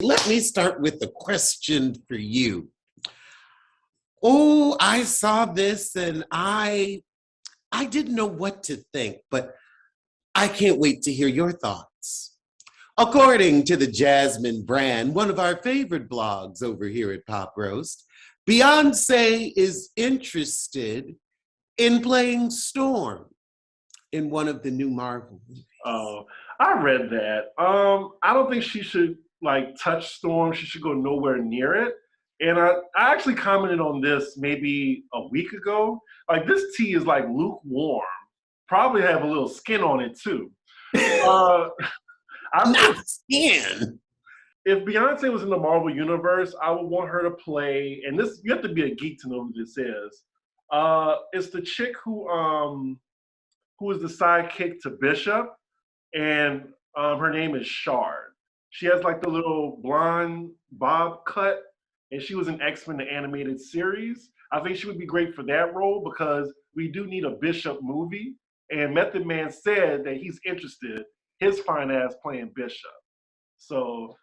Let me start with a question for you. Oh, I saw this and I didn't know what to think, but I can't wait to hear your thoughts. According to the Jasmine brand, one of our favorite blogs over here at Pop Roast, Beyonce is interested in playing Storm in one of the new Marvel movies. Oh, I read that. I don't think she should touch Storm. She should go nowhere near it. And I actually commented on this maybe a week ago. Like, this tea is like lukewarm. Probably have a little skin on it too. Not skin. If Beyonce was in the Marvel universe, I would want her to play. And this, you have to be a geek to know who this is. It's the chick who is the sidekick to Bishop, and her name is Shard. She has like the little blonde bob cut, and she was in X-Men the animated series. I think she would be great for that role because we do need a Bishop movie. And Method Man said that he's interested, his fine ass playing Bishop. So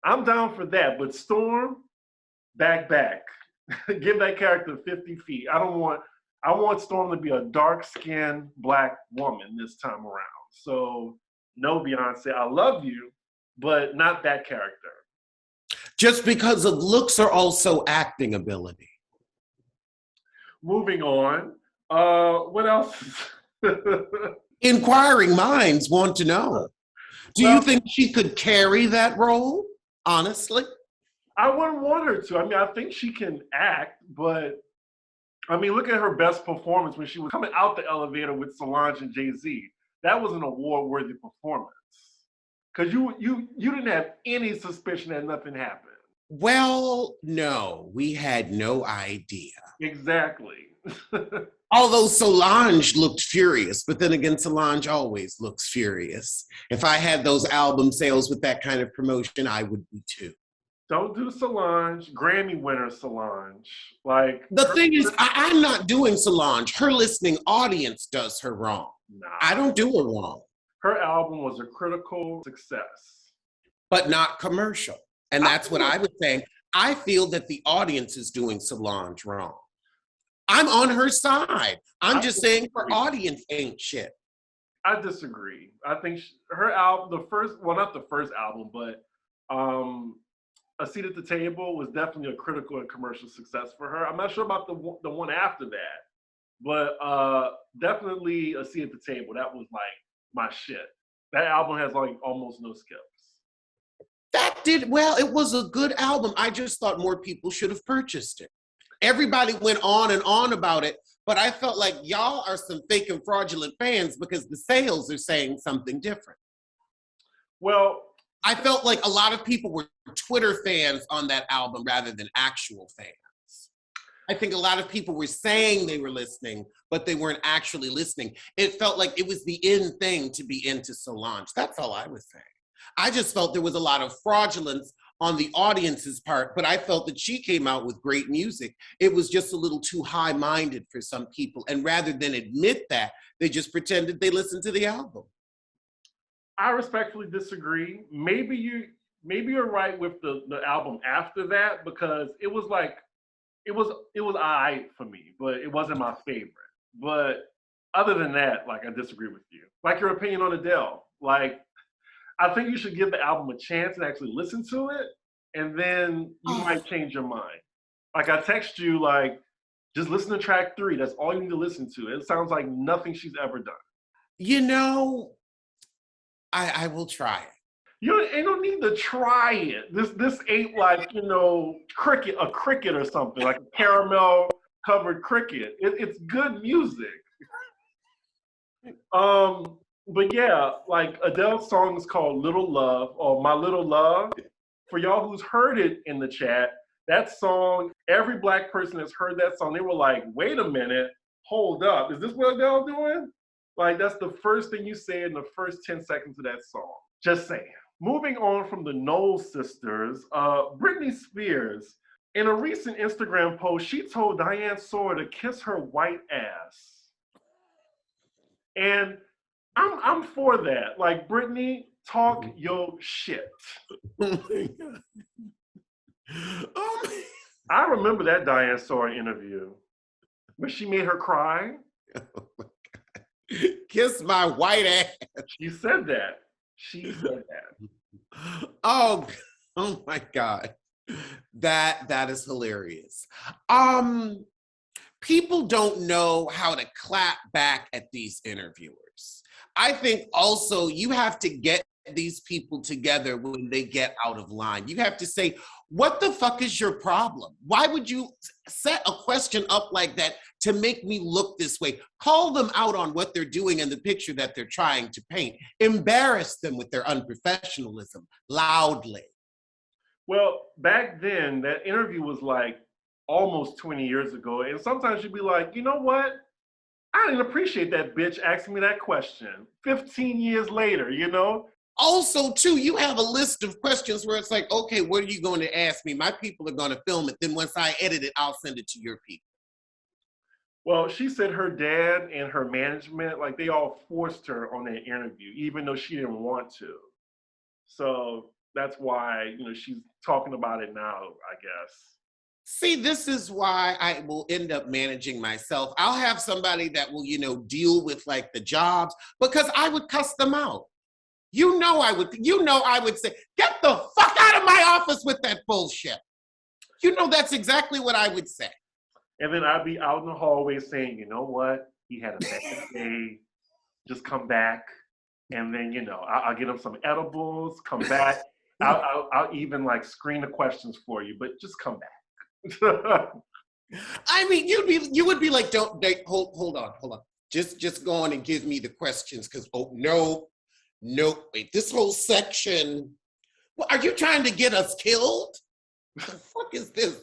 I'm down for that. But Storm, back. Give that character 50 feet. I want Storm to be a dark-skinned Black woman this time around. So no, Beyonce, I love you, but not that character. Just because of looks or also acting ability? Moving on. What else? Inquiring minds want to know. Do you think she could carry that role, honestly? I wouldn't want her to. I mean, I think she can act, but I mean, look at her best performance when she was coming out the elevator with Solange and Jay-Z. That was an award-worthy performance. Because you didn't have any suspicion that nothing happened. Well, no, we had no idea. Exactly. Although Solange looked furious, but then again, Solange always looks furious. If I had those album sales with that kind of promotion, I would be too. Don't do Solange, Grammy winner Solange. The thing is, I'm not doing Solange. Her listening audience does her wrong. Nah. I don't do her wrong. Her album was a critical success. But not commercial. And that's what I was saying. I feel that the audience is doing Solange wrong. I'm on her side. I'm just saying her audience ain't shit. I disagree. I think her album, not the first album, but A Seat at the Table was definitely a critical and commercial success for her. I'm not sure about the one after that, but definitely A Seat at the Table. That was like my shit. That album has like almost no skips. It was a good album. I just thought more people should have purchased it. Everybody went on and on about it, but I felt like y'all are some fake and fraudulent fans because the sales are saying something different. Well, I felt like a lot of people were Twitter fans on that album rather than actual fans. I think a lot of people were saying they were listening, but they weren't actually listening. It felt like it was the in thing to be into Solange. That's all I was saying. I just felt there was a lot of fraudulence on the audience's part, but I felt that she came out with great music. It was just a little too high-minded for some people. And rather than admit that, they just pretended they listened to the album. I respectfully disagree. Maybe you're right with the album after that, because it was alright for me, but it wasn't my favorite. But other than that, I disagree with you. Like your opinion on Adele. I think you should give the album a chance and actually listen to it, and then you might change your mind. I text you, just listen to track 3. That's all you need to listen to. It sounds like nothing she's ever done. You know, I will try it. You don't need to try it. This ain't cricket or something, like a caramel covered cricket. It's good music. But yeah, Adele's song is called Little Love, or My Little Love. For y'all who's heard it in the chat, that song, every Black person that's heard that song, they were like, wait a minute, hold up. Is this what Adele doing? That's the first thing you say in the first 10 seconds of that song. Just saying. Moving on from the Knowles sisters, Britney Spears, in a recent Instagram post, she told Diane Sawyer to kiss her white ass. And I'm for that. Britney, Talk your shit. Oh my God. Oh my. I remember that Diane Sawyer interview where she made her cry. Oh my God. Kiss my white ass. She said that. She said that. Oh, oh my God. That is hilarious. People don't know how to clap back at these interviewers. I think also you have to get these people together when they get out of line. You have to say, what the fuck is your problem? Why would you set a question up like that to make me look this way? Call them out on what they're doing in the picture that they're trying to paint. Embarrass them with their unprofessionalism loudly. Well, back then, that interview was like almost 20 years ago. And sometimes you'd be like, you know what? I didn't appreciate that bitch asking me that question 15 years later, you know? Also, too, you have a list of questions where it's like, okay, what are you going to ask me? My people are going to film it. Then once I edit it, I'll send it to your people. Well, she said her dad and her management, like they all forced her on that interview, even though she didn't want to. So that's why, you know, she's talking about it now, I guess. See, this is why I will end up managing myself. I'll have somebody that will, you know, deal with like the jobs because I would cuss them out. I would say, get the fuck out of my office with that bullshit. You know, that's exactly what I would say. And then I'd be out in the hallway saying, you know what? He had a bad day. Just come back. And then, you know, I'll get him some edibles, come back. I'll even like screen the questions for you, but just come back. I mean, you would be like, hold on. Just go on and give me the questions because, no, wait, this whole section, well, are you trying to get us killed? What the fuck is this?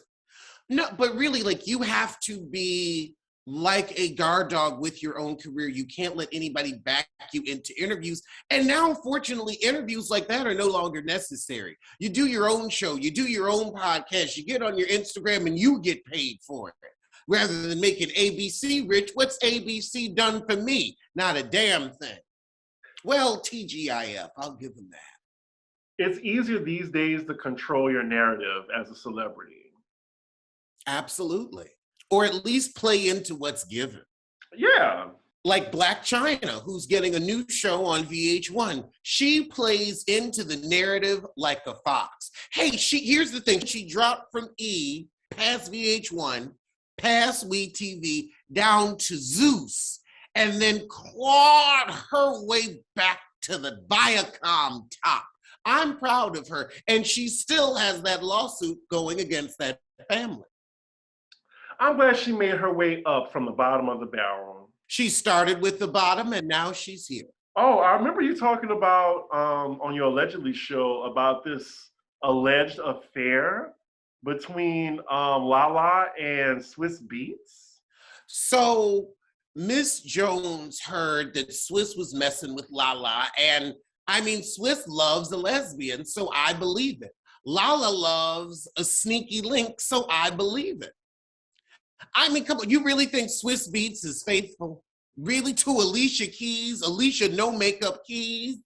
No, but really, like, you have to be like a guard dog with your own career. You can't let anybody back you into interviews. And now, unfortunately, interviews like that are no longer necessary. You do your own show, you do your own podcast, you get on your Instagram and you get paid for it. Rather than making ABC rich, what's ABC done for me? Not a damn thing. Well, TGIF, I'll give them that. It's easier these days to control your narrative as a celebrity. Absolutely. Or at least play into what's given. Yeah. Like Blac Chyna, who's getting a new show on VH1. She plays into the narrative like a fox. Hey, here's the thing. She dropped from E, past VH1, past WeTV, down to Zeus, and then clawed her way back to the Viacom top. I'm proud of her. And she still has that lawsuit going against that family. I'm glad she made her way up from the bottom of the barrel. She started with the bottom and now she's here. Oh, I remember you talking about on your Allegedly show about this alleged affair between Lala and Swizz Beatz. So Miss Jones heard that Swizz was messing with Lala, and I mean, Swizz loves a lesbian, so I believe it. Lala loves a sneaky link, so I believe it. I mean, come on, you really think Swizz Beatz is faithful? Really, to Alicia Keys, Alicia no makeup Keys?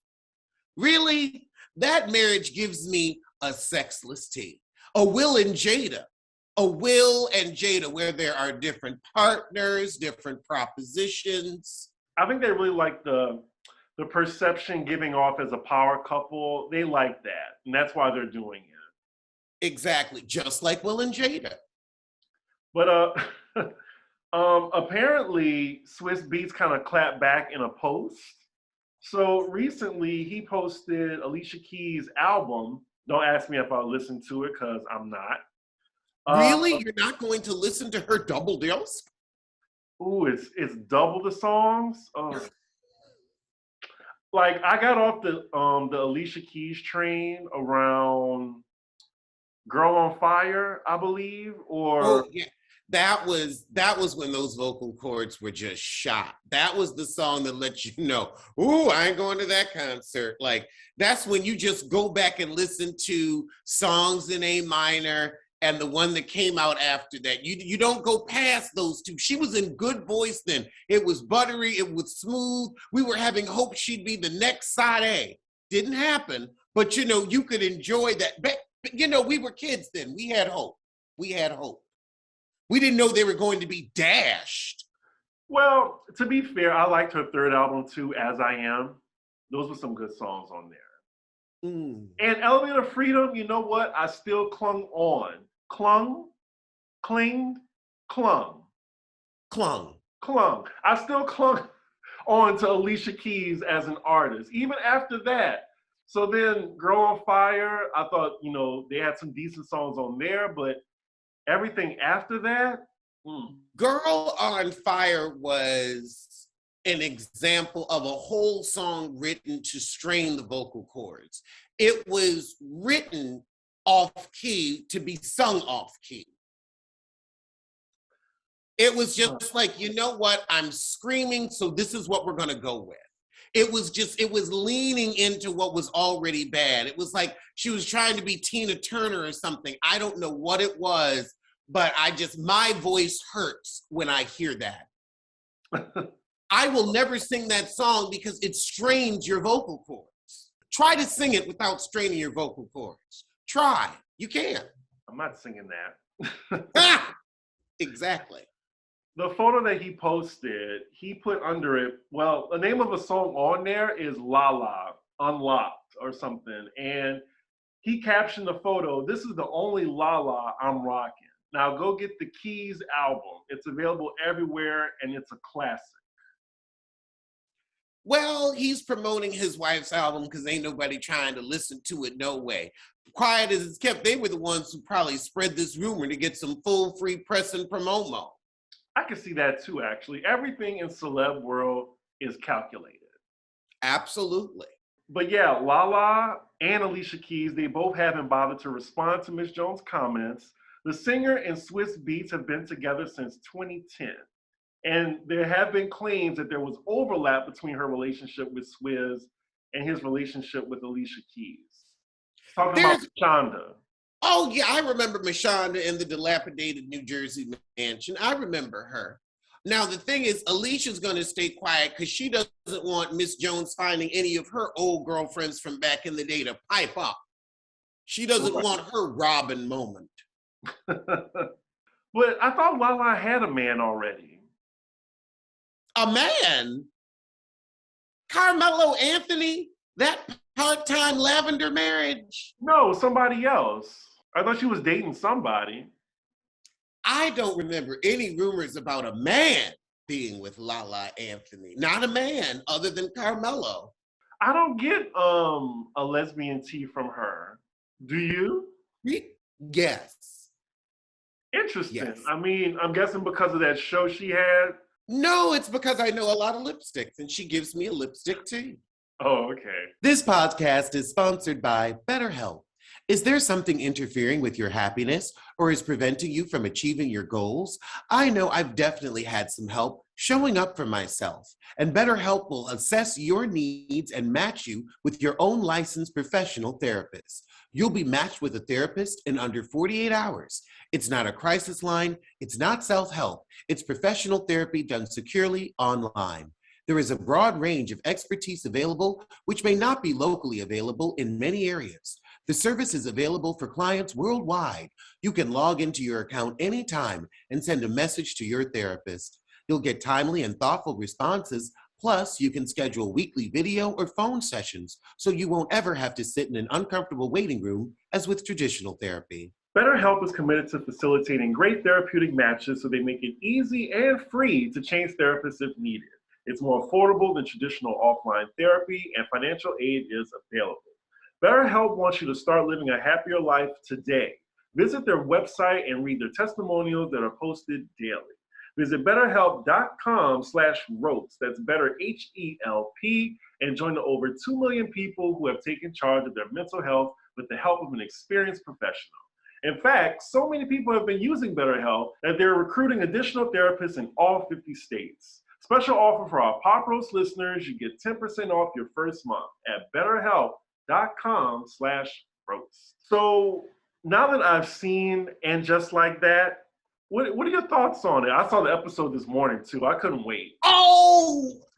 Really? That marriage gives me a sexless tea. A Will and Jada. A Will and Jada, where there are different partners, different propositions. I think they really like the perception giving off as a power couple. They like that, and that's why they're doing it. Exactly, just like Will and Jada. But apparently, Swizz Beatz kind of clapped back in a post. So recently, he posted Alicia Keys' album. Don't ask me if I listened to it, because I'm not. Really? You're not going to listen to her double disc? Ooh, it's double the songs. Like I got off the Alicia Keys train around "Girl on Fire," I believe, or yeah. That was when those vocal cords were just shot. That was the song that let you know, ooh, I ain't going to that concert. Like, that's when you just go back and listen to songs in A minor and the one that came out after that. You don't go past those two. She was in good voice then. It was buttery, it was smooth. We were having hope she'd be the next side A. Didn't happen, but you know, you could enjoy that. But you know, we were kids then. We had hope. We had hope. We didn't know they were going to be dashed. Well, to be fair, I liked her third album too, As I Am. Those were some good songs on there. And Element of Freedom, you know what? I still clung on. Clinged, clung. I still clung on to Alicia Keys as an artist, even after that. So then Girl on Fire, I thought, you know, they had some decent songs on there, but everything after that, Girl on Fire was an example of a whole song written to strain the vocal cords. It was written off key to be sung off key. It was just like, you know what? I'm screaming, so this is what we're gonna go with. It was leaning into what was already bad. It was like she was trying to be Tina Turner or something. I don't know what it was, but my voice hurts when I hear that. I will never sing that song because it strains your vocal cords. Try to sing it without straining your vocal cords. Try, you can. I'm not singing that. Exactly. The photo that he posted, he put under it, well, the name of a song on there is La La, Unlocked or something. And he captioned the photo, this is the only La La I'm rocking. Now go get the Keys album. It's available everywhere and it's a classic. Well, he's promoting his wife's album because ain't nobody trying to listen to it, no way. Quiet as it's kept, they were the ones who probably spread this rumor to get some full free press and promo. I can see that too, actually. Everything in celeb world is calculated. Absolutely. But yeah, Lala and Alicia Keys, they both haven't bothered to respond to Ms. Jones' comments. The singer and Swizz Beatz have been together since 2010. And there have been claims that there was overlap between her relationship with Swizz and his relationship with Alicia Keys. Talking about Shonda. Oh, yeah, I remember Mashonda in the dilapidated New Jersey mansion. I remember her. Now, the thing is, Alicia's going to stay quiet because she doesn't want Miss Jones finding any of her old girlfriends from back in the day to pipe up. She doesn't want her Robin moment. But I thought Lala had a man already. A man? Carmelo Anthony? That part-time lavender marriage? No, somebody else. I thought she was dating somebody. I don't remember any rumors about a man being with Lala Anthony. Not a man other than Carmelo. I don't get a lesbian tea from her. Do you? Yes. Interesting. Yes. I mean, I'm guessing because of that show she had. No, it's because I know a lot of lipsticks and she gives me a lipstick tea. Oh, okay. This podcast is sponsored by BetterHelp. Is there something interfering with your happiness or is preventing you from achieving your goals? I know I've definitely had some help showing up for myself, and BetterHelp will assess your needs and match you with your own licensed professional therapist. You'll be matched with a therapist in under 48 hours. It's not a crisis line. It's not self-help. It's professional therapy done securely online. There is a broad range of expertise available, which may not be locally available in many areas. The service is available for clients worldwide. You can log into your account anytime and send a message to your therapist. You'll get timely and thoughtful responses. Plus, you can schedule weekly video or phone sessions, so you won't ever have to sit in an uncomfortable waiting room as with traditional therapy. BetterHelp is committed to facilitating great therapeutic matches so they make it easy and free to change therapists if needed. It's more affordable than traditional offline therapy, and financial aid is available. BetterHelp wants you to start living a happier life today. Visit their website and read their testimonials that are posted daily. Visit betterhelp.com/ropes, that's better HELP, and join the over 2 million people who have taken charge of their mental health with the help of an experienced professional. In fact, so many people have been using BetterHelp that they're recruiting additional therapists in all 50 states. Special offer for our Pop Roast listeners, you get 10% off your first month at betterhelp.com/roast. So now that I've seen And Just Like That, What are your thoughts on it? I saw the episode this morning too. I couldn't wait.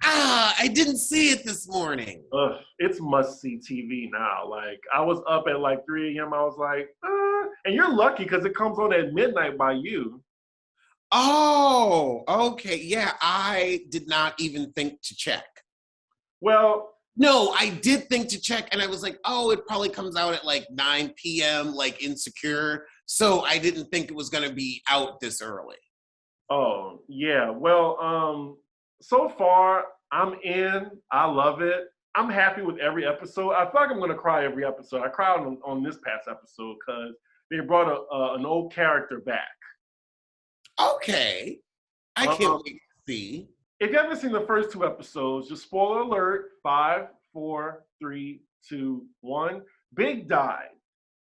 I didn't see it this morning. Ugh, it's must-see TV now. Like, I was up at like 3 a.m. I was like, and you're lucky because it comes on at midnight by you. Oh, okay. Yeah, I did not even think to check. Well, no, I did think to check, and I was like, oh, it probably comes out at like 9 p.m., like Insecure. So I didn't think it was going to be out this early. oh, yeah. Well, so far, I'm in. I love it. I'm happy with every episode. I feel like I'm going to cry every episode. I cried on this past episode because they brought an old character back. Okay. I can't wait to see. If you haven't seen the first 2 episodes, just spoiler alert, 5, 4, 3, 2, 1. Big died.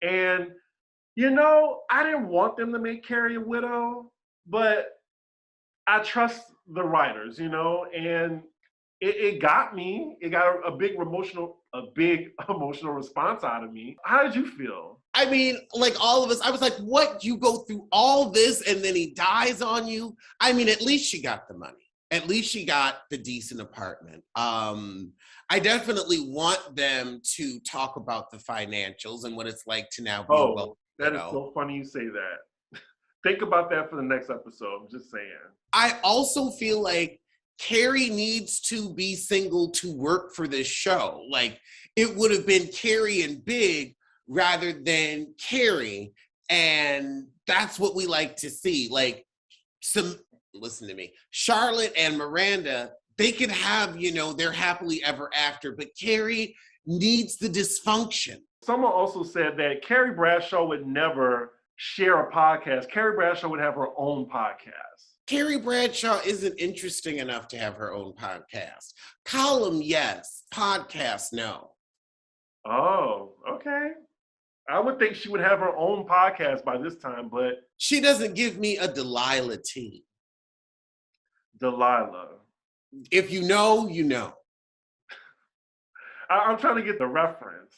And, I didn't want them to make Carrie a widow, but I trust the writers, and it got me. It got a big emotional response out of me. How did you feel? I mean, like all of us, I was like, what? You go through all this and then he dies on you? I mean, at least she got the money. At least she got the decent apartment. I definitely want them to talk about the financials and what it's like to now be a wealthy that is so funny you say that. Think about that for the next episode. I'm just saying. I also feel like Carrie needs to be single to work for this show. Like, it would have been Carrie and Big rather than Carrie. And that's what we like to see. Like, listen to me, Charlotte and Miranda, they could have, their happily ever after, but Carrie needs the dysfunction. Someone also said that Carrie Bradshaw would never share a podcast. Carrie Bradshaw would have her own podcast. Carrie Bradshaw isn't interesting enough to have her own podcast. Column, yes. Podcast, no. Oh, okay. I would think she would have her own podcast by this time, but... She doesn't give me a Delilah T. Delilah. If you know, you know. I'm trying to get the reference.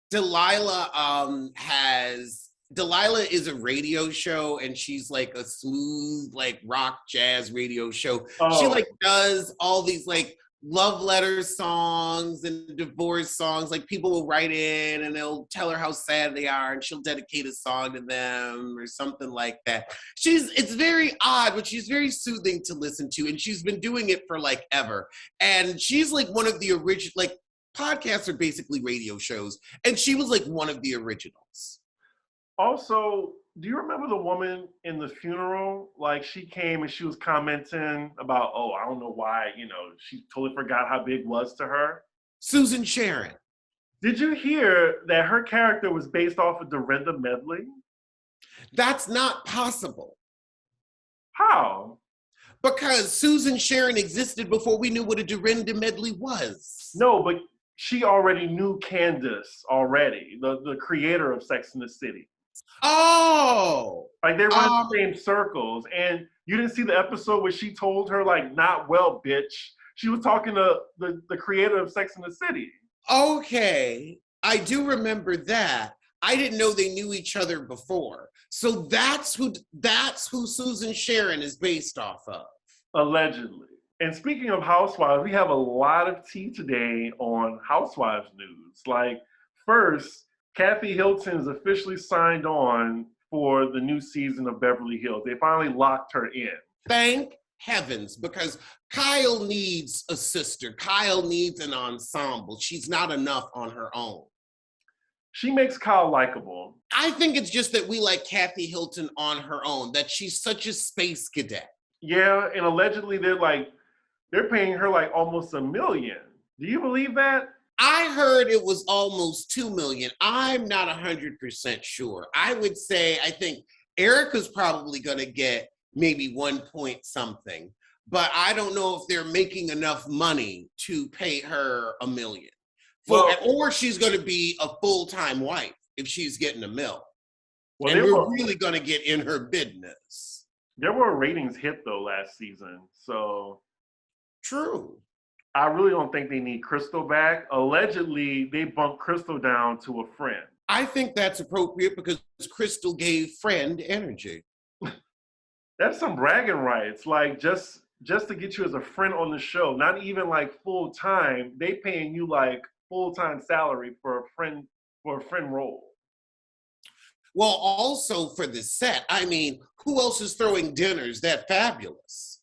Delilah is a radio show, and she's like a smooth, like rock jazz radio show. Oh. She like does all these like love letter songs and divorce songs. Like, people will write in and they'll tell her how sad they are, and she'll dedicate a song to them or something like that. It's very odd, but she's very soothing to listen to, and she's been doing it for like ever. And she's like one of the original, like, podcasts are basically radio shows, and she was like one of the originals. Also, do you remember the woman in the funeral? Like, she came and she was commenting about, I don't know why, she totally forgot how Big was to her. Susan Sharon. Did you hear that her character was based off of Dorinda Medley? That's not possible. How? Because Susan Sharon existed before we knew what a Dorinda Medley was. No, but she already knew Candace already, the creator of Sex and the City. Oh! Like, they were in the same circles. And you didn't see the episode where she told her, like, not well, bitch. She was talking to the creator of Sex and the City. Okay. I do remember that. I didn't know they knew each other before. So that's who Susan Sharon is based off of. Allegedly. And speaking of Housewives, we have a lot of tea today on Housewives news. Like, first, Kathy Hilton is officially signed on for the new season of Beverly Hills. They finally locked her in. Thank heavens, because Kyle needs a sister. Kyle needs an ensemble. She's not enough on her own. She makes Kyle likable. I think it's just that we like Kathy Hilton on her own, that she's such a space cadet. Yeah, and allegedly they're paying her like almost $1 million. Do you believe that? I heard it was almost $2 million. I'm not 100% sure. I would say, I think Erica's probably going to get maybe 1 point something, but I don't know if they're making enough money to pay her $1 million. Or she's going to be a full-time wife if she's getting $1 million. Well, and we're really going to get in her business. There were a ratings hit though last season, so. True. I really don't think they need Crystal back. Allegedly, they bumped Crystal down to a friend. I think that's appropriate because Crystal gave friend energy. That's some bragging rights. Like just to get you as a friend on the show, not even like full time. They paying you like full time salary for a friend role. Well, also for the set. I mean, who else is throwing dinners that fabulous?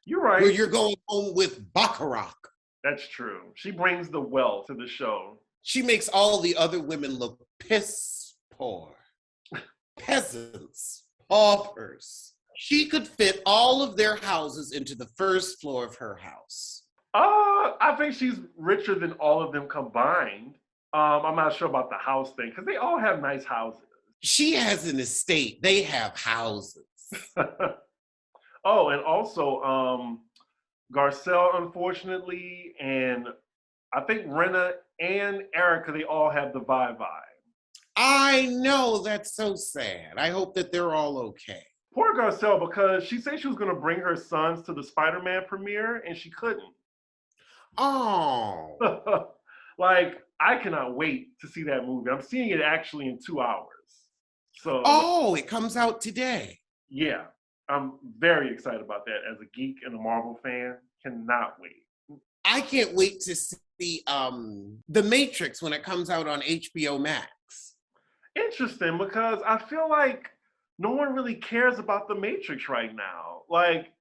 You're Where right. you're going home with baccarat. That's true. She brings the wealth to the show. She makes all the other women look piss poor. Peasants, paupers. She could fit all of their houses into the first floor of her house. I think she's richer than all of them combined. I'm not sure about the house thing because they all have nice houses. She has an estate. They have houses. Oh, and also Garcelle, unfortunately, and I think Renna and Erica, they all have the vibe. I know, that's so sad. I hope that they're all okay. Poor Garcelle, because she said she was going to bring her sons to the Spider-Man premiere, and she couldn't. Oh. Like, I cannot wait to see that movie. I'm seeing it actually in 2 hours. So. Oh, it comes out today. Yeah, I'm very excited about that. As a geek and a Marvel fan, cannot wait. I can't wait to see The Matrix when it comes out on HBO Max. Interesting, because I feel like no one really cares about The Matrix right now. Like,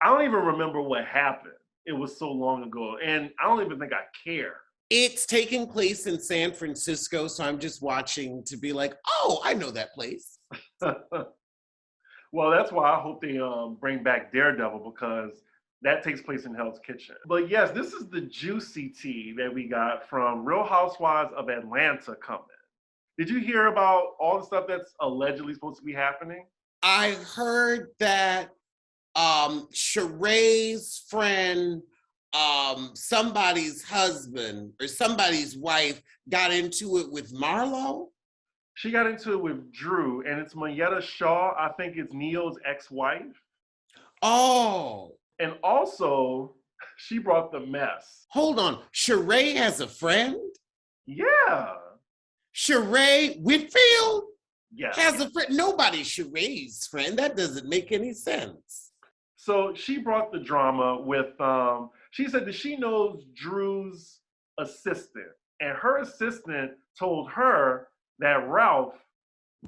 I don't even remember what happened. It was so long ago, and I don't even think I care. It's taking place in San Francisco, so I'm just watching to be like, oh, I know that place. Well, that's why I hope they bring back Daredevil, because that takes place in Hell's Kitchen. But yes, this is the juicy tea that we got from Real Housewives of Atlanta coming. Did you hear about all the stuff that's allegedly supposed to be happening? I heard that Sheree's friend, somebody's husband or somebody's wife got into it with Marlo. She got into it with Drew, and it's Mayetta Shaw. I think it's Neo's ex-wife. Oh. And also, she brought the mess. Hold on. Sheree has a friend? Yeah. Sheree Whitfield has a friend. Nobody's Sheree's friend. That doesn't make any sense. So she brought the drama with, she said that she knows Drew's assistant, and her assistant told her that Ralph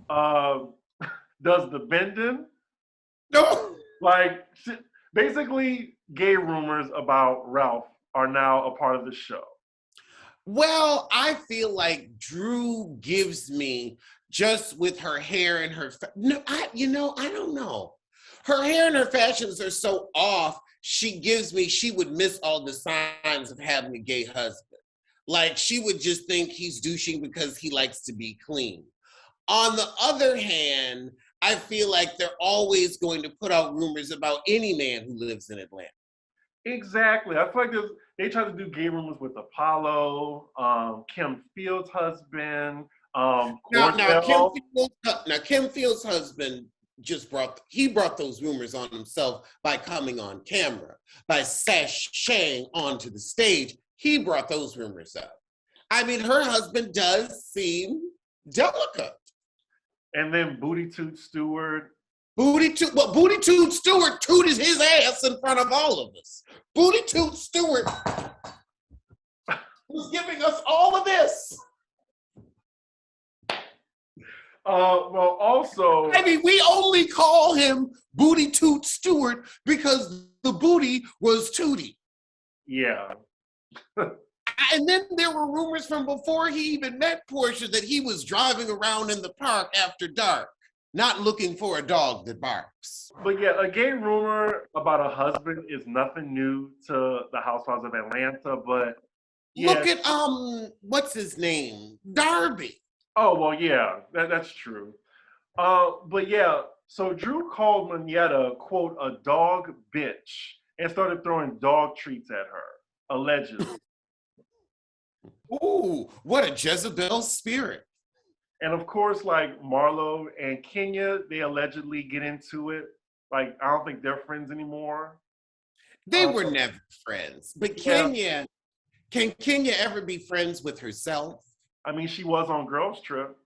does the bending. No. Like, basically, gay rumors about Ralph are now a part of the show. Well, I feel like Drew gives me, just with her hair and her, I don't know. Her hair and her fashions are so off, she would miss all the signs of having a gay husband. Like, she would just think he's douching because he likes to be clean. On the other hand, I feel like they're always going to put out rumors about any man who lives in Atlanta. Exactly. I feel like they try to do gay rumors with Apollo, Kim Field's husband. Kim Field's husband brought those rumors on himself by coming on camera, by sashaying onto the stage. He brought those rumors up. I mean, her husband does seem delicate. And then Booty Toot Stewart. Booty Toot Stewart tooted his ass in front of all of us. Booty Toot Stewart was giving us all of this. Well, also, I mean, we only call him Booty Toot Stewart because the booty was Tootie. Yeah. And then there were rumors from before he even met Portia that he was driving around in the park after dark, not looking for a dog that barks. But yeah, a gay rumor about a husband is nothing new to the Housewives of Atlanta, but yeah. Look at, what's his name? Darby. Oh, well, yeah, that's true. But yeah, so Drew called Mayetta, quote, a dog bitch, and started throwing dog treats at her, allegedly. Ooh, what a Jezebel spirit. And of course, like Marlo and Kenya, they allegedly get into it. Like, I don't think they're friends anymore. They were never friends. But Kenya, can Kenya ever be friends with herself? I mean, she was on Girls Trip.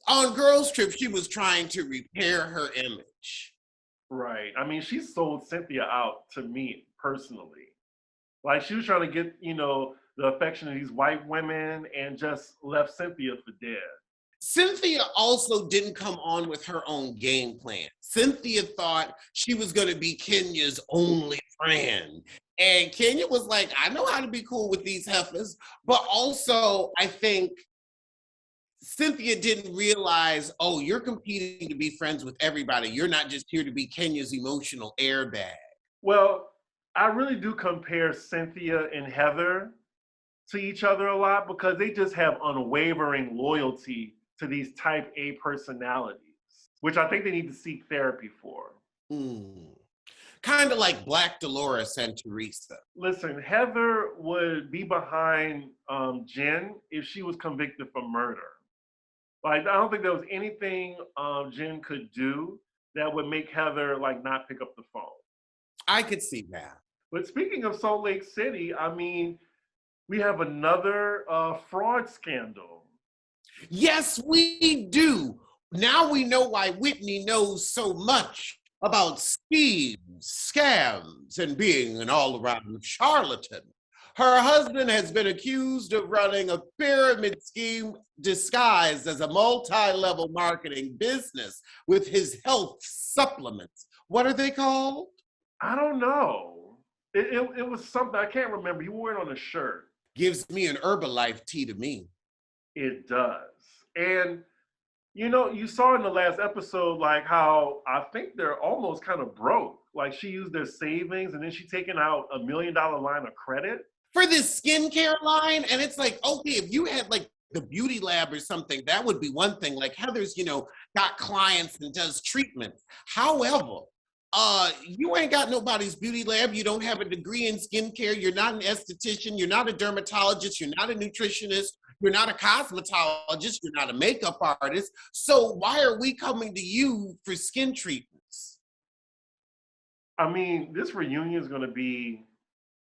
On Girls Trip, she was trying to repair her image. Right. I mean, she sold Cynthia out to me personally. Like she was trying to get, the affection of these white women and just left Cynthia for dead. Cynthia also didn't come on with her own game plan. Cynthia thought she was going to be Kenya's only friend. And Kenya was like, I know how to be cool with these heifers. But also, I think Cynthia didn't realize, oh, you're competing to be friends with everybody. You're not just here to be Kenya's emotional airbag. Well, I really do compare Cynthia and Heather to each other a lot because they just have unwavering loyalty to these type A personalities, which I think they need to seek therapy for. Kind of like Black Dolores and Teresa. Listen, Heather would be behind Jen if she was convicted for murder. Like, I don't think there was anything Jen could do that would make Heather like not pick up the phone. I could see that. But speaking of Salt Lake City, I mean, we have another fraud scandal. Yes, we do. Now we know why Whitney knows so much about schemes, scams, and being an all-around charlatan. Her husband has been accused of running a pyramid scheme disguised as a multi-level marketing business with his health supplements. What are they called? I don't know. It was something, I can't remember. He wore it on a shirt. Gives me an Herbalife tea to me. It does. And, you saw in the last episode, like how I think they're almost kind of broke. Like she used their savings and then she taken out $1 million line of credit. For this skincare line, and it's like, okay, if you had like the beauty lab or something, that would be one thing. Like Heather's, got clients and does treatments. However, you ain't got nobody's beauty lab. You don't have a degree in skincare. You're not an esthetician. You're not a dermatologist. You're not a nutritionist. You're not a cosmetologist. You're not a makeup artist. So why are we coming to you for skin treatments? I mean, this reunion is going to be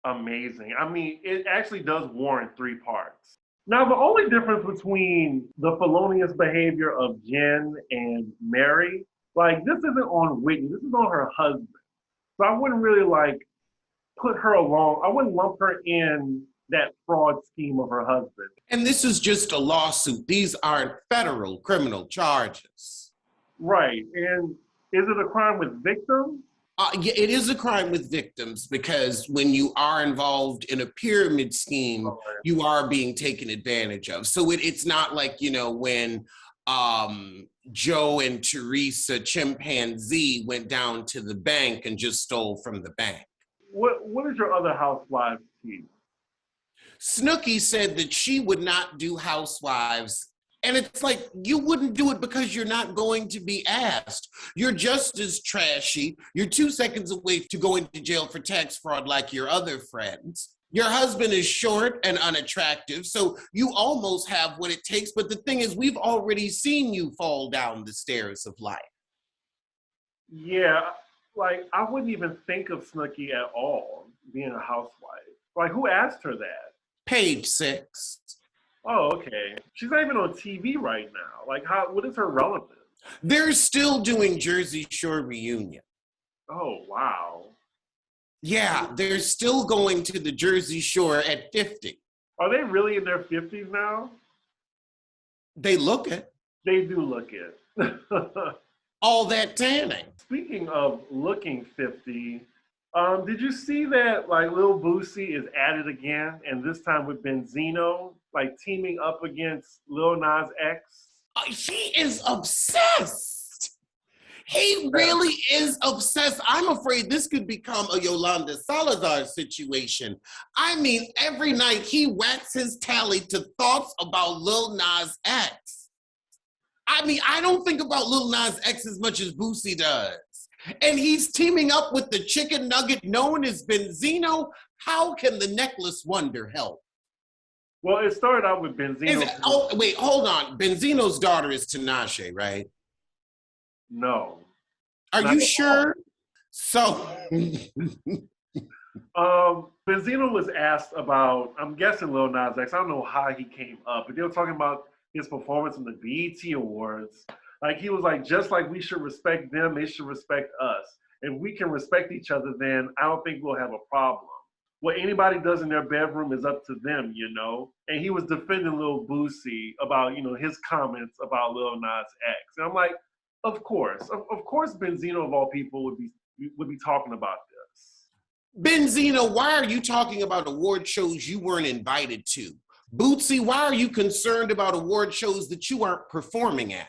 amazing. I mean, it actually does warrant 3 parts. Now, the only difference between the felonious behavior of Jen and Mary, like this isn't on Whitney, this is on her husband. So I wouldn't really put her along. I wouldn't lump her in that fraud scheme of her husband. And this is just a lawsuit. These aren't federal criminal charges. Right. And is it a crime with victims? Yeah, it is a crime with victims because when you are involved in a pyramid scheme, you are being taken advantage of. So it's not like, when Joe and Teresa Chimpanzee went down to the bank and just stole from the bank. What is your other housewives team? Snooki said that she would not do Housewives. And it's like, you wouldn't do it because you're not going to be asked. You're just as trashy. You're 2 seconds away to go into jail for tax fraud like your other friends. Your husband is short and unattractive, so you almost have what it takes. But the thing is, we've already seen you fall down the stairs of life. Yeah, I wouldn't even think of Snooki at all being a housewife. Who asked her that? Page 6. Oh, okay. She's not even on TV right now. What is her relevance? They're still doing Jersey Shore reunion. Oh, wow. Yeah, they're still going to the Jersey Shore at 50. Are they really in their 50s now? They look it. They do look it. All that tanning. Speaking of looking 50, did you see that Lil Boosie is at it again, and this time with Benzino, teaming up against Lil Nas X? He is obsessed. He really is obsessed. I'm afraid this could become a Yolanda Salazar situation. I mean, every night he whacks his tally to thoughts about Lil Nas X. I mean, I don't think about Lil Nas X as much as Boosie does. And he's teaming up with the chicken nugget known as Benzino. How can the necklace wonder help? Well, it started out with Benzino. Wait, hold on. Benzino's daughter is Tinashe, right? No. Are you sure? So. Benzino was asked about, I'm guessing Lil Nas X. I don't know how he came up, but they were talking about his performance in the BET Awards. Like he was like, just like we should respect them, they should respect us. If we can respect each other, then I don't think we'll have a problem. What anybody does in their bedroom is up to them, you know? And he was defending Lil Boosie about, you know, his comments about Lil Nas X. And I'm like, of course Benzino of all people would be talking about this. Benzino, why are you talking about award shows you weren't invited to? Bootsy, why are you concerned about award shows that you aren't performing at?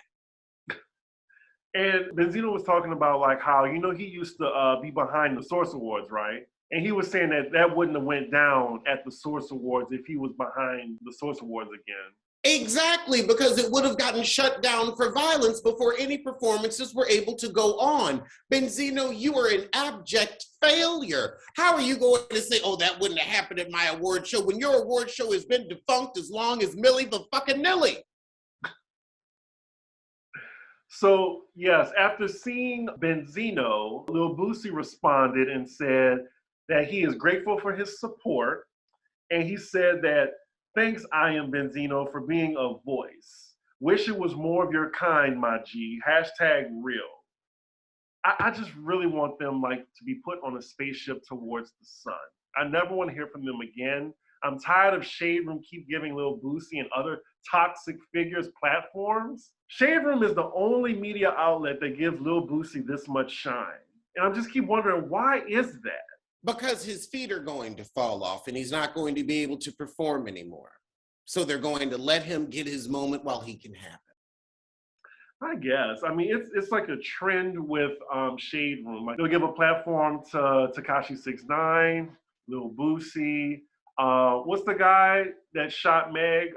And Benzino was talking about like how, you know, he used to be behind the Source Awards, right? And he was saying that that wouldn't have went down at the Source Awards if he was behind the Source Awards again. Exactly, because it would have gotten shut down for violence before any performances were able to go on. Benzino, you are an abject failure. How are you going to say, oh, that wouldn't have happened at my award show when your award show has been defunct as long as Millie the fucking Nilly? So, yes, after seeing Benzino, Lil Boosie responded and said that he is grateful for his support. And he said that, thanks, I am Benzino, for being a voice. Wish it was more of your kind, my G. Hashtag real. I just really want them like to be put on a spaceship towards the sun. I never want to hear from them again. I'm tired of Shade Room keep giving Lil Boosie and other toxic figures platforms. Shade Room is the only media outlet that gives Lil Boosie this much shine. And I just keep wondering, why is that? Because his feet are going to fall off and he's not going to be able to perform anymore. So they're going to let him get his moment while he can have it. I guess. I mean, it's like a trend with Shade Room. Like they'll give a platform to Tekashi 6ix9ine, Lil Boosie. What's the guy that shot Meg?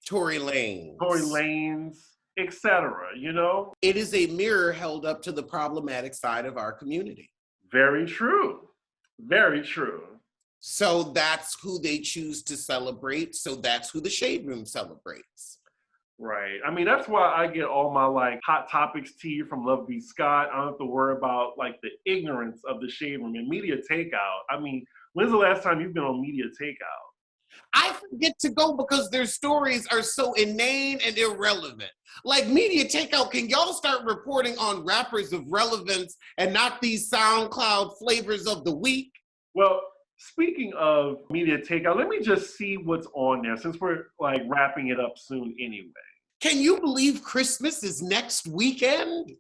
Tory Lanez. Tory Lanez, etc. You know? It is a mirror held up to the problematic side of our community. Very true. Very true. So that's who they choose to celebrate. So that's who the Shade Room celebrates. Right. I mean, that's why I get all my like hot topics tea from Love B. Scott. I don't have to worry about like the ignorance of the Shade Room and Media Takeout. I mean, when's the last time you've been on Media Takeout? I forget to go because their stories are so inane and irrelevant. Like Media Takeout, can y'all start reporting on rappers of relevance and not these SoundCloud flavors of the week? Well, speaking of Media Takeout, let me just see what's on there since we're like wrapping it up soon anyway. Can you believe Christmas is next weekend?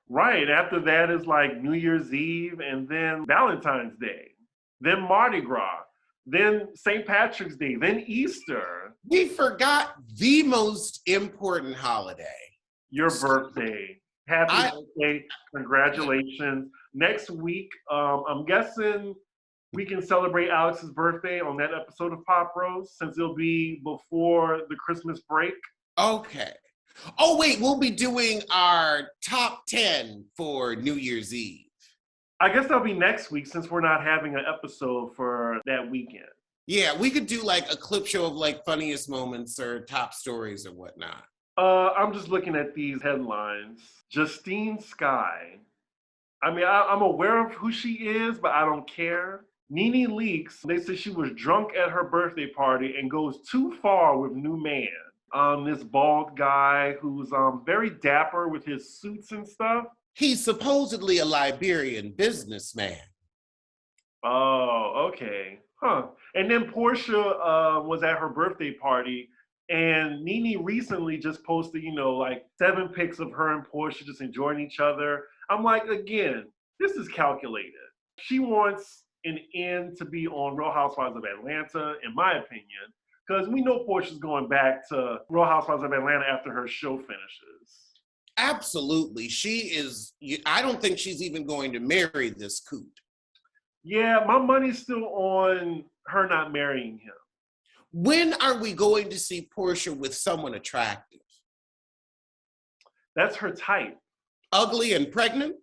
Right. After that is like New Year's Eve and then Valentine's Day, then Mardi Gras, then St. Patrick's Day, then Easter. We forgot the most important holiday. Your birthday. Happy birthday. Congratulations. Next week, I'm guessing we can celebrate Alex's birthday on that episode of Pop Rose since it'll be before the Christmas break. Okay. Oh, wait, we'll be doing our top 10 for New Year's Eve. I guess that'll be next week since we're not having an episode for that weekend. Yeah, we could do like a clip show of like funniest moments or top stories or whatnot. I'm just looking at these headlines. Justine Skye. I mean, I'm aware of who she is, but I don't care. Nene Leakes, they say she was drunk at her birthday party and goes too far with new man. This bald guy who's very dapper with his suits and stuff. He's supposedly a Liberian businessman. Oh, okay. Huh. And then Portia was at her birthday party, and Nene recently just posted, you know, like 7 pics of her and Portia just enjoying each other. I'm like, again, this is calculated. She wants an end to be on Real Housewives of Atlanta, in my opinion, because we know Portia's going back to Real Housewives of Atlanta after her show finishes. Absolutely. She is, I don't think she's even going to marry this coot. Yeah, my money's still on her not marrying him. When are we going to see Portia with someone attractive? That's her type. Ugly and pregnant?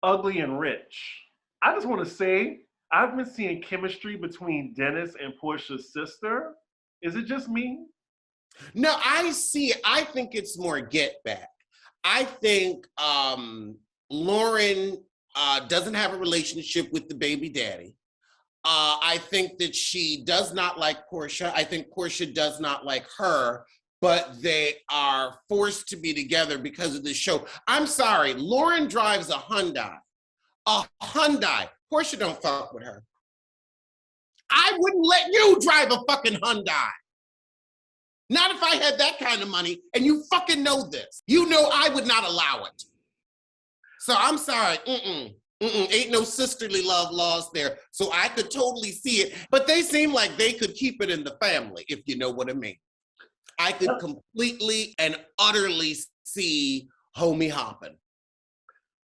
Ugly and rich. I just want to say, I've been seeing chemistry between Dennis and Portia's sister. Is it just me? No, I think it's more get back. I think Lauren doesn't have a relationship with the baby daddy. I think that she does not like Portia. I think Portia does not like her. but they are forced to be together because of this show. I'm sorry, Lauren drives a Hyundai. A Hyundai. Portia don't fuck with her. I wouldn't let you drive a fucking Hyundai. Not if I had that kind of money, and you fucking know this. You know I would not allow it. So I'm sorry, ain't no sisterly love lost there. So I could totally see it, but they seem like they could keep it in the family, if you know what I mean. I could completely and utterly see homie hopping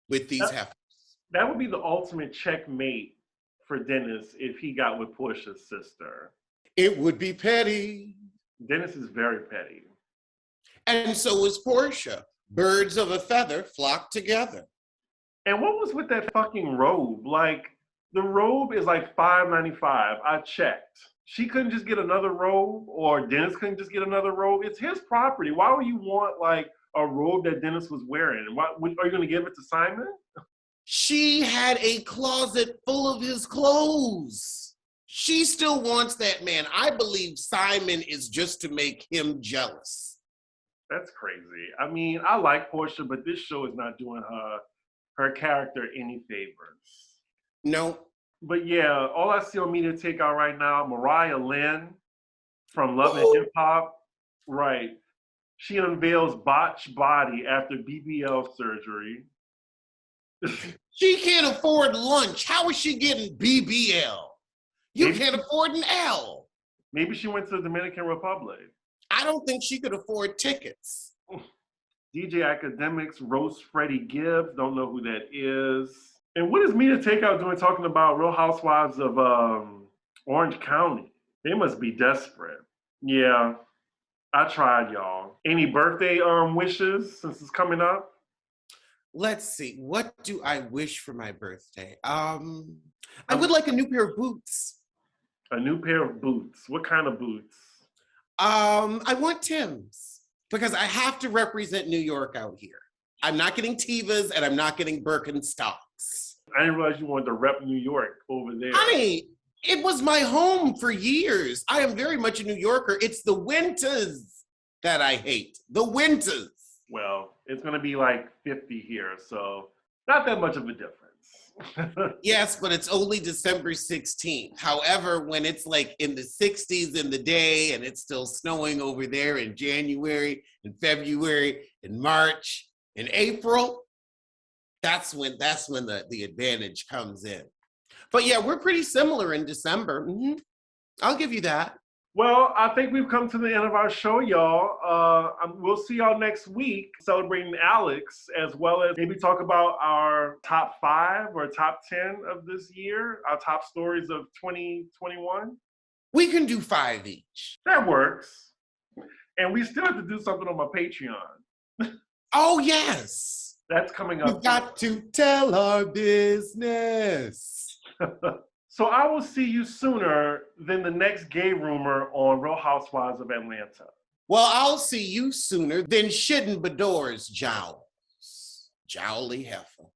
with these heifers. That would be the ultimate checkmate for Dennis if he got with Portia's sister. It would be petty. Dennis is very petty. And so is Portia. Birds of a feather flock together. And what was with that fucking robe? Like, the robe is like $5.95. I checked. She couldn't just get another robe, or Dennis couldn't just get another robe. It's his property. Why would you want like a robe that Dennis was wearing? Are you going to give it to Simon? She had a closet full of his clothes. She still wants that man. I believe Simon is just to make him jealous. That's crazy. I mean, I like Portia, but this show is not doing her character any favors. No. But yeah, all I see on Media Takeout right now, Mariah Lynn from Love and Hip Hop, right? She unveils botched body after BBL surgery. She can't afford lunch. How is she getting BBL? You can't afford an L. Maybe she went to the Dominican Republic. I don't think she could afford tickets. DJ Academics roast Freddie Gibbs. Don't know who that is. And what is Media Takeout doing talking about Real Housewives of Orange County? They must be desperate. Yeah, I tried, y'all. Any birthday wishes since it's coming up? Let's see. What do I wish for my birthday? I would like a new pair of boots. A new pair of boots. What kind of boots? I want Tim's because I have to represent New York out here. I'm not getting Tevas and I'm not getting Birkenstocks. I didn't realize you wanted to rep New York over there. Honey, it was my home for years. I am very much a New Yorker. It's the winters that I hate. The winters. Well, it's going to be like 50 here, so not that much of a difference. Yes, but it's only December 16th. However, when it's like in the 60s in the day and it's still snowing over there in January, in February, in March, in April, that's when the advantage comes in. But yeah, we're pretty similar in December. Mm-hmm. I'll give you that. Well, I think we've come to the end of our show, y'all. We'll see y'all next week celebrating Alex, as well as maybe talk about our top 5 or top 10 of this year, our top stories of 2021. We can do 5 each. That works. And we still have to do something on my Patreon. Oh, yes. That's coming up. We've got to tell our business. So I will see you sooner than the next gay rumor on Real Housewives of Atlanta. Well, I'll see you sooner than Shidden Bador's jowls. Jowly heifer.